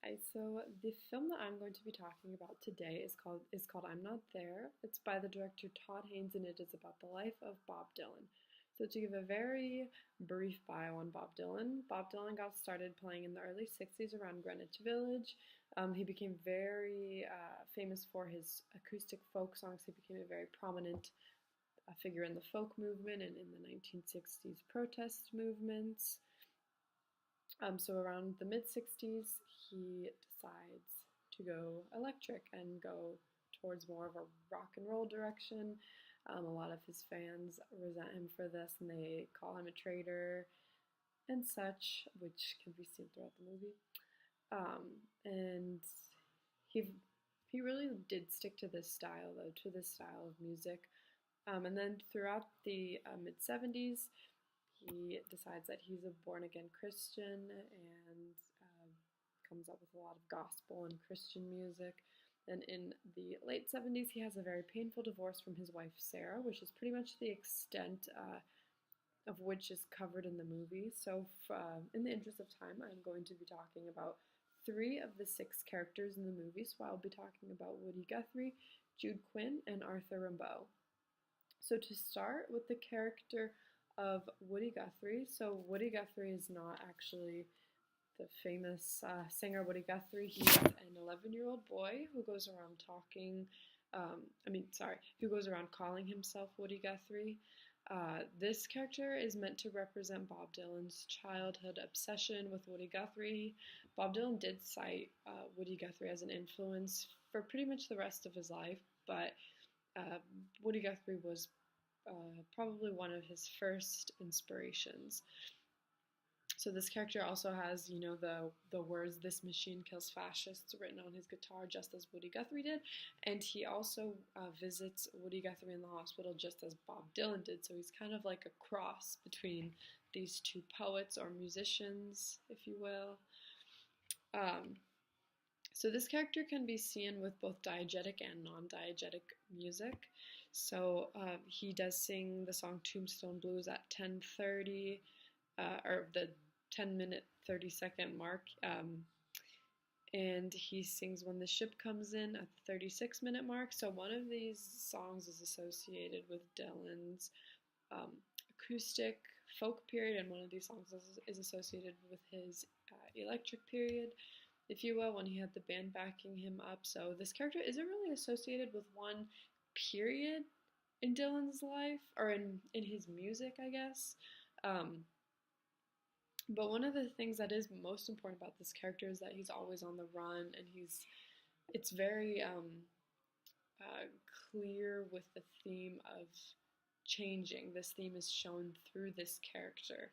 Hi, so the film that I'm going to be talking about today is called I'm Not There. It's by the director Todd Haynes and it is about the life of Bob Dylan. So to give a very brief bio on Bob Dylan got started playing in the early 60s around Greenwich Village. He became very famous for his acoustic folk songs. He became a very prominent figure in the folk movement and in the 1960s protest movements. So around the mid 60s, he decides to go electric and go towards more of a rock and roll direction. A lot of his fans resent him for this and they call him a traitor and such, which can be seen throughout the movie. And he he really did stick to this style, though, to this style of music. And then throughout the mid 70s, he decides that he's a born again Christian and comes up with a lot of gospel and Christian music. And in the late 70s, he has a very painful divorce from his wife, Sarah, which is pretty much the extent of which is covered in the movie. So, in the interest of time, I'm going to be talking about three of the six characters in the movie. So, I'll be talking about Woody Guthrie, Jude Quinn, and Arthur Rimbaud. So to start with the character of Woody Guthrie, so Woody Guthrie is not actually the famous singer Woody Guthrie. He's an 11-year-old boy who goes around who goes around calling himself Woody Guthrie. This character is meant to represent Bob Dylan's childhood obsession with Woody Guthrie. Bob Dylan did cite Woody Guthrie as an influence for pretty much the rest of his life, but uh, Woody Guthrie was probably one of his first inspirations. So this character also has, the words "This machine kills fascists" written on his guitar, just as Woody Guthrie did, and he also visits Woody Guthrie in the hospital, just as Bob Dylan did. So he's kind of like a cross between these two poets or musicians, if you will. Um, so this character can be seen with both diegetic and non-diegetic music. So he does sing the song "Tombstone Blues" at 10:30, or the 10-minute 30-second mark, and he sings "When the Ship Comes In" at the 36-minute mark. So one of these songs is associated with Dylan's acoustic folk period, and one of these songs is associated with his electric period, if you will, when he had the band backing him up. So this character isn't really associated with one period in Dylan's life, or in his music, I guess. But one of the things that is most important about this character is that he's always on the run, and it's very clear with the theme of changing. This theme is shown through this character.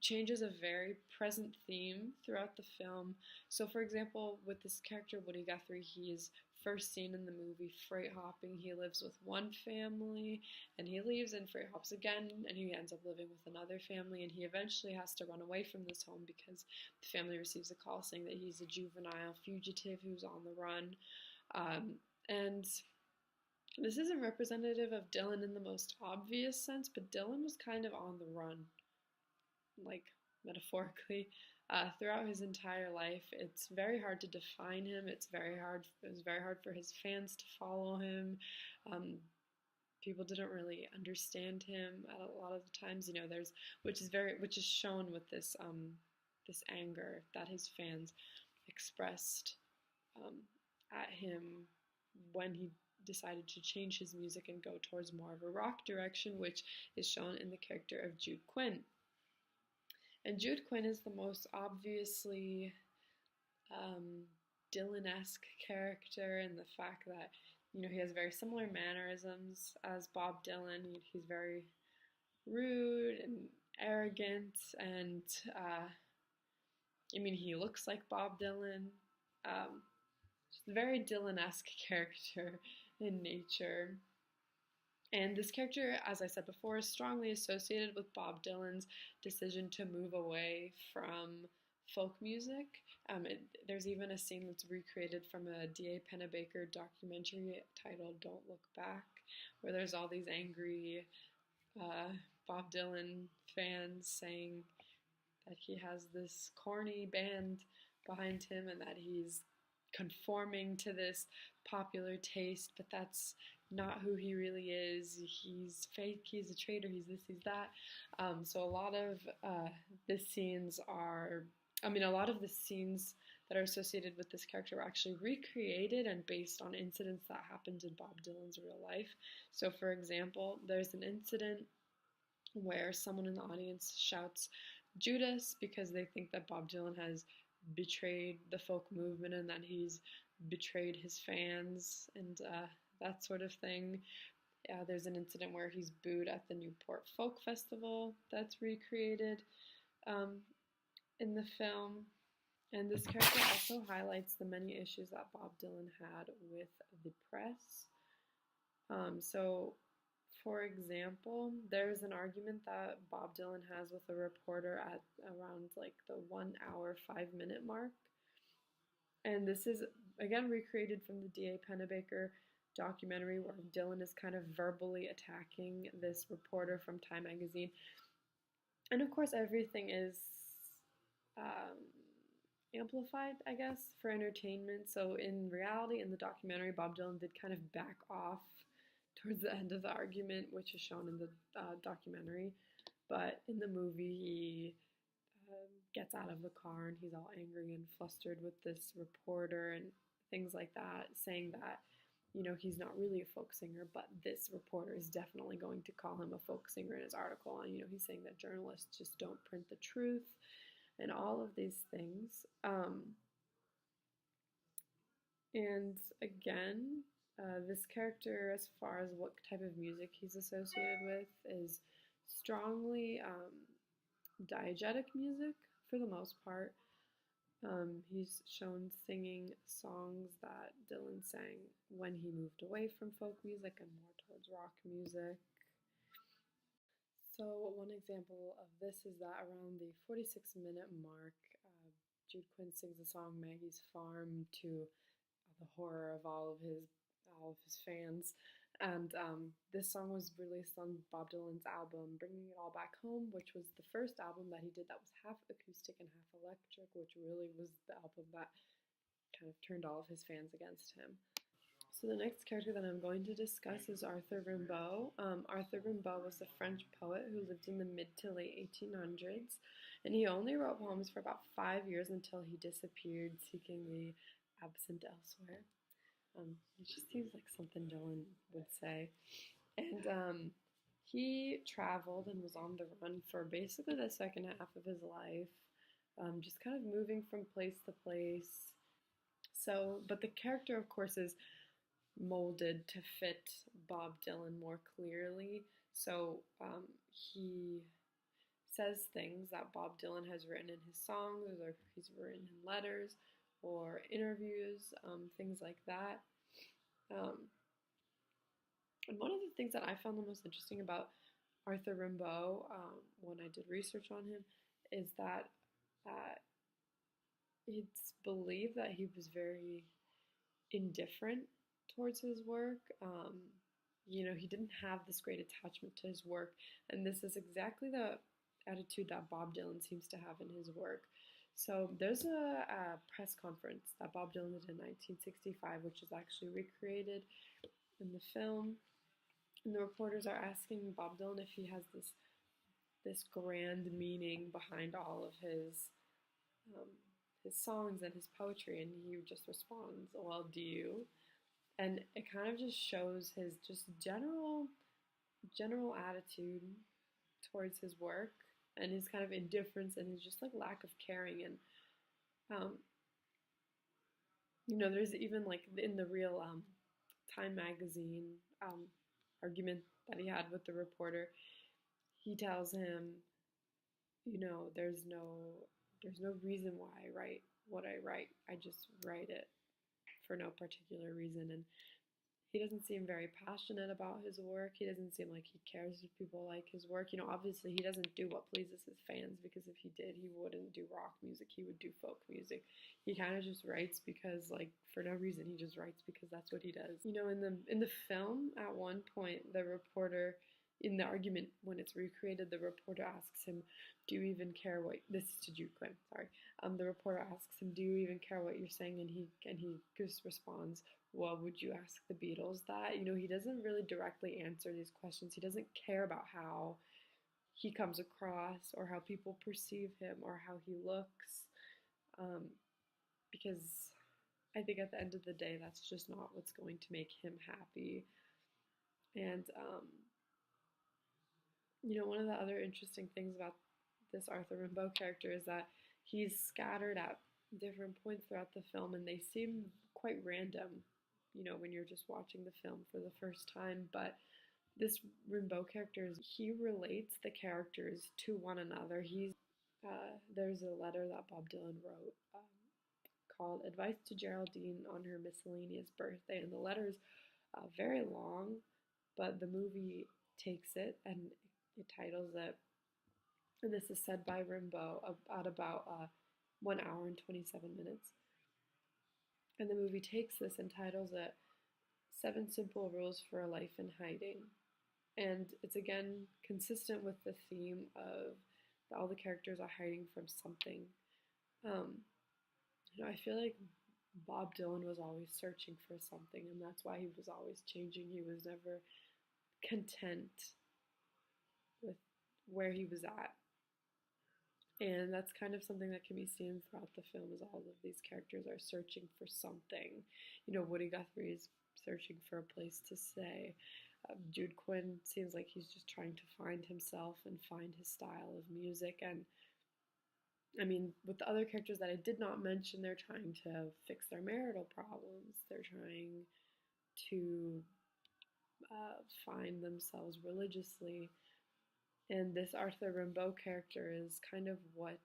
Change is a very present theme throughout the film. So, for example, with this character, Woody Guthrie, he is first seen in the movie freight hopping. He lives with one family, and he leaves and freight hops again, and he ends up living with another family, and he eventually has to run away from this home because the family receives a call saying that he's a juvenile fugitive who's on the run. And this isn't representative of Dylan in the most obvious sense, but Dylan was kind of on the run, like metaphorically, throughout his entire life. It's very hard to define him. It was very hard for his fans to follow him. People didn't really understand him at a lot of the times. Which is shown with this anger that his fans expressed at him when he decided to change his music and go towards more of a rock direction, which is shown in the character of Jude Quinn. And Jude Quinn is the most obviously Dylan-esque character in the fact that, he has very similar mannerisms as Bob Dylan. He's very rude and arrogant, and he looks like Bob Dylan. Very Dylan-esque character in nature. And this character, as I said before, is strongly associated with Bob Dylan's decision to move away from folk music. There's even a scene that's recreated from a D.A. Pennebaker documentary titled "Don't Look Back," where there's all these angry Bob Dylan fans saying that he has this corny band behind him and that he's conforming to this popular taste, but that's not who he really is. He's fake, he's a traitor, he's this, he's that. So a lot of the scenes are, a lot of the scenes that are associated with this character were actually recreated and based on incidents that happened in Bob Dylan's real life. So, for example, there's an incident where someone in the audience shouts Judas because they think that Bob Dylan has betrayed the folk movement and that he's betrayed his fans and that sort of thing. There's an incident where he's booed at the Newport Folk Festival that's recreated in the film. And this character also highlights the many issues that Bob Dylan had with the press. So, for example, there's an argument that Bob Dylan has with a reporter at around like the 1 hour, 5 minute mark. And this is, again, recreated from the D.A. Pennebaker documentary where Dylan is kind of verbally attacking this reporter from Time magazine. And of course, everything is amplified, I guess, for entertainment. So in reality, in the documentary, Bob Dylan did kind of back off towards the end of the argument, which is shown in the documentary. But in the movie, he gets out of the car and he's all angry and flustered with this reporter and things like that, saying that, he's not really a folk singer, but this reporter is definitely going to call him a folk singer in his article. And, he's saying that journalists just don't print the truth and all of these things. And again, this character, as far as what type of music he's associated with, is strongly diegetic music for the most part. He's shown singing songs that Dylan sang when he moved away from folk music and more towards rock music. So one example of this is that around the 46-minute mark, Jude Quinn sings the song Maggie's Farm to the horror of all of his fans. And this song was released on Bob Dylan's album Bringing It All Back Home, which was the first album that he did that was half acoustic and half electric, which really was the album that kind of turned all of his fans against him. So the next character that I'm going to discuss is Arthur Rimbaud. Arthur Rimbaud was a French poet who lived in the mid to late 1800s, and he only wrote poems for about 5 years until he disappeared, seekingly absent elsewhere. It just seems like something Dylan would say. And he traveled and was on the run for basically the second half of his life, just kind of moving from place to place. So, but the character, of course, is molded to fit Bob Dylan more clearly. So he says things that Bob Dylan has written in his songs or he's written in letters or interviews, things like that. And one of the things that I found the most interesting about Arthur Rimbaud when I did research on him is that it's believed that he was very indifferent towards his work. He didn't have this great attachment to his work, and this is exactly the attitude that Bob Dylan seems to have in his work. So there's a press conference that Bob Dylan did in 1965, which is actually recreated in the film. And the reporters are asking Bob Dylan if he has this grand meaning behind all of his songs and his poetry, and he just responds, "Well, do you?" And it kind of just shows his just general attitude towards his work and his kind of indifference and his just like lack of caring. And there's even like in the real Time magazine argument that he had with the reporter, he tells him, there's no reason why I write what I write. I just write it for no particular reason. And he doesn't seem very passionate about his work. He doesn't seem like he cares if people like his work. Obviously he doesn't do what pleases his fans, because if he did, he wouldn't do rock music. He would do folk music. He kind of just writes because, like, for no reason. He just writes because that's what he does. In the film, at one point, the reporter in the argument when it's recreated, the reporter asks him, "Do you even care what?" This is to Jude Quinn. Sorry. The reporter asks him, "Do you even care what you're saying?" And he just responds, "Well, would you ask the Beatles that?" You know, he doesn't really directly answer these questions. He doesn't care about how he comes across or how people perceive him or how he looks, because I think at the end of the day, that's just not what's going to make him happy. And you know, one of the other interesting things about this Arthur Rimbaud character is that he's scattered at different points throughout the film, and they seem quite random, you know, when you're just watching the film for the first time. But this Rimbaud character, he relates the characters to one another. There's a letter that Bob Dylan wrote called "Advice to Geraldine on Her Miscellaneous Birthday," and the letter's very long, but the movie takes it and it titles it, and this is said by Rimbaud at about 1 hour and 27 minutes. And the movie takes this and titles it "Seven Simple Rules for a Life in Hiding." And it's again consistent with the theme of all the characters are hiding from something. You know, I feel like Bob Dylan was always searching for something, and that's why he was always changing. He was never content with where he was at. And that's kind of something that can be seen throughout the film, as all of these characters are searching for something. You know, Woody Guthrie is searching for a place to stay. Jude Quinn seems like he's just trying to find himself and find his style of music. And I mean, with the other characters that I did not mention, they're trying to fix their marital problems. They're trying to find themselves religiously. And this Arthur Rimbaud character is kind of what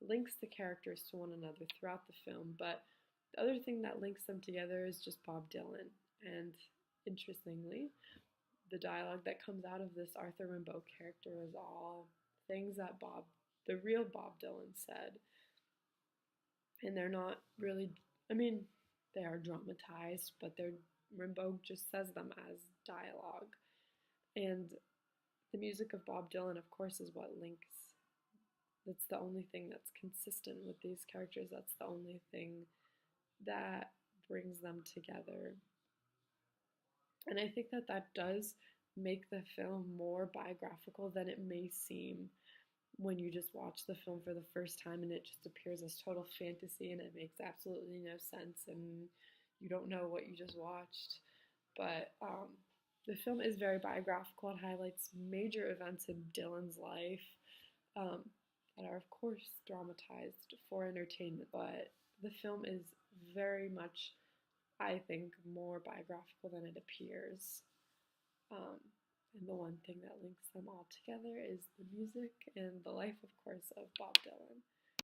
links the characters to one another throughout the film. But the other thing that links them together is just Bob Dylan. And interestingly, the dialogue that comes out of this Arthur Rimbaud character is all things that the real Bob Dylan said. And they're not really, I mean, they are dramatized, but Rimbaud just says them as dialogue. And the music of Bob Dylan, of course, is what links. That's the only thing that's consistent with these characters. That's the only thing that brings them together. And I think that that does make the film more biographical than it may seem when you just watch the film for the first time and it just appears as total fantasy and it makes absolutely no sense and you don't know what you just watched. But the film is very biographical. It highlights major events in Dylan's life that are, of course, dramatized for entertainment. But the film is very much, I think, more biographical than it appears. And the one thing that links them all together is the music and the life, of course, of Bob Dylan.